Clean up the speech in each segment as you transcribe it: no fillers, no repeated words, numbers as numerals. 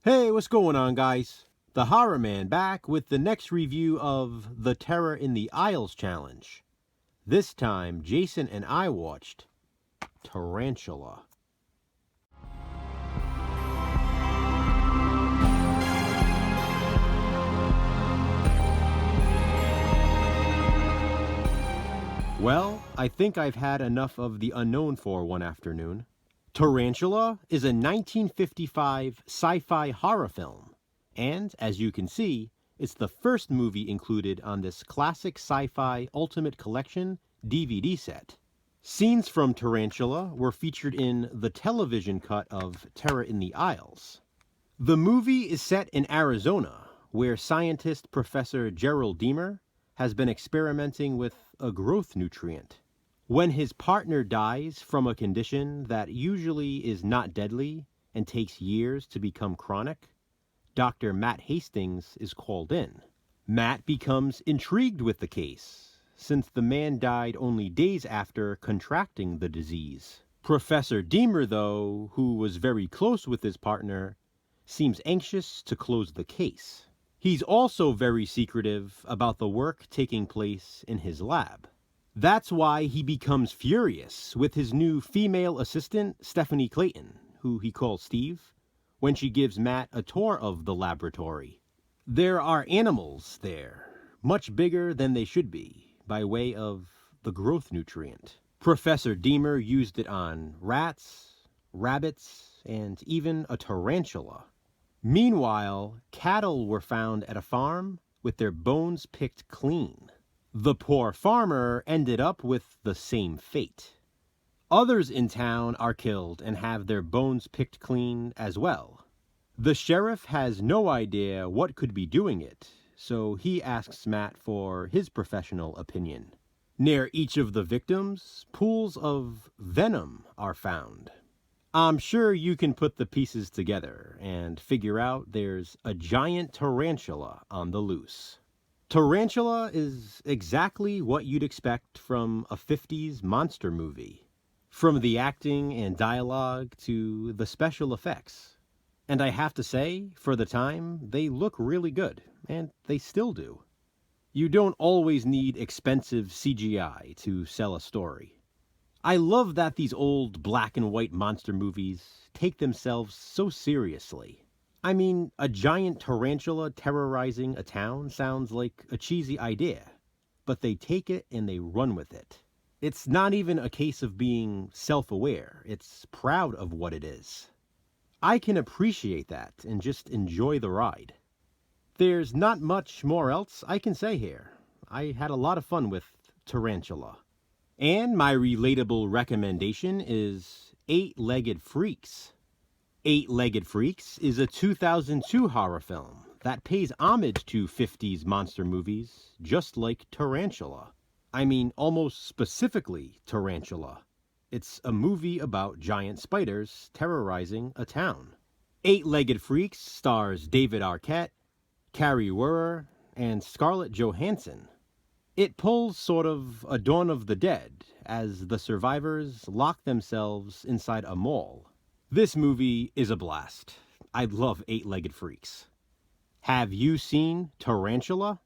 Hey, what's going on, guys? The Horror Man back with the next review of the Terror in the Aisles challenge. This time, Jason and I watched Tarantula. Well, I think I've had enough of the unknown for one afternoon. Tarantula is a 1955 sci-fi horror film, and as you can see, it's the first movie included on this classic sci-fi Ultimate Collection DVD set. Scenes from Tarantula were featured in the television cut of Terror in the Aisles. The movie is set in Arizona, where scientist Professor Gerald Deemer has been experimenting with a growth nutrient. When his partner dies from a condition that usually is not deadly and takes years to become chronic, Dr. Matt Hastings is called in. Matt becomes intrigued with the case, since the man died only days after contracting the disease. Professor Deemer, though, who was very close with his partner, seems anxious to close the case. He's also very secretive about the work taking place in his lab. That's why he becomes furious with his new female assistant, Stephanie Clayton, who he calls Steve, when she gives Matt a tour of the laboratory. There are animals there, much bigger than they should be, by way of the growth nutrient. Professor Deemer used it on rats, rabbits, and even a tarantula. Meanwhile, cattle were found at a farm with their bones picked clean. The poor farmer ended up with the same fate. Others in town are killed and have their bones picked clean as well. The sheriff has no idea what could be doing it, so he asks Matt for his professional opinion. Near each of the victims, pools of venom are found. I'm sure you can put the pieces together and figure out there's a giant tarantula on the loose. Tarantula is exactly what you'd expect from a 50s monster movie, from the acting and dialogue to the special effects. And I have to say, for the time, they look really good, and they still do. You don't always need expensive CGI to sell a story. I love that these old black and white monster movies take themselves so seriously. I mean, a giant tarantula terrorizing a town sounds like a cheesy idea, but they take it and they run with it. It's not even a case of being self-aware, it's proud of what it is. I can appreciate that and just enjoy the ride. There's not much more else I can say here. I had a lot of fun with Tarantula. And my relatable recommendation is Eight-Legged Freaks. Eight-Legged Freaks is a 2002 horror film that pays homage to 50s monster movies, just like Tarantula. I mean, almost specifically Tarantula. It's a movie about giant spiders terrorizing a town. Eight-Legged Freaks stars David Arquette, Carrie Werner, and Scarlett Johansson. It pulls sort of a Dawn of the Dead, as the survivors lock themselves inside a mall. This movie is a blast. I love Eight-Legged Freaks. Have you seen Tarantula?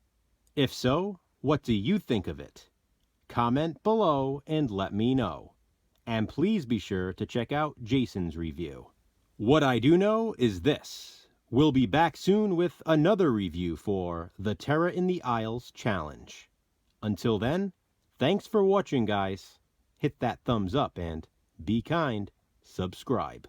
If so, what do you think of it? Comment below and let me know. And please be sure to check out Jason's review. What I do know is this. We'll be back soon with another review for the Terror in the Aisles challenge. Until then, thanks for watching, guys. Hit that thumbs up and be kind, subscribe.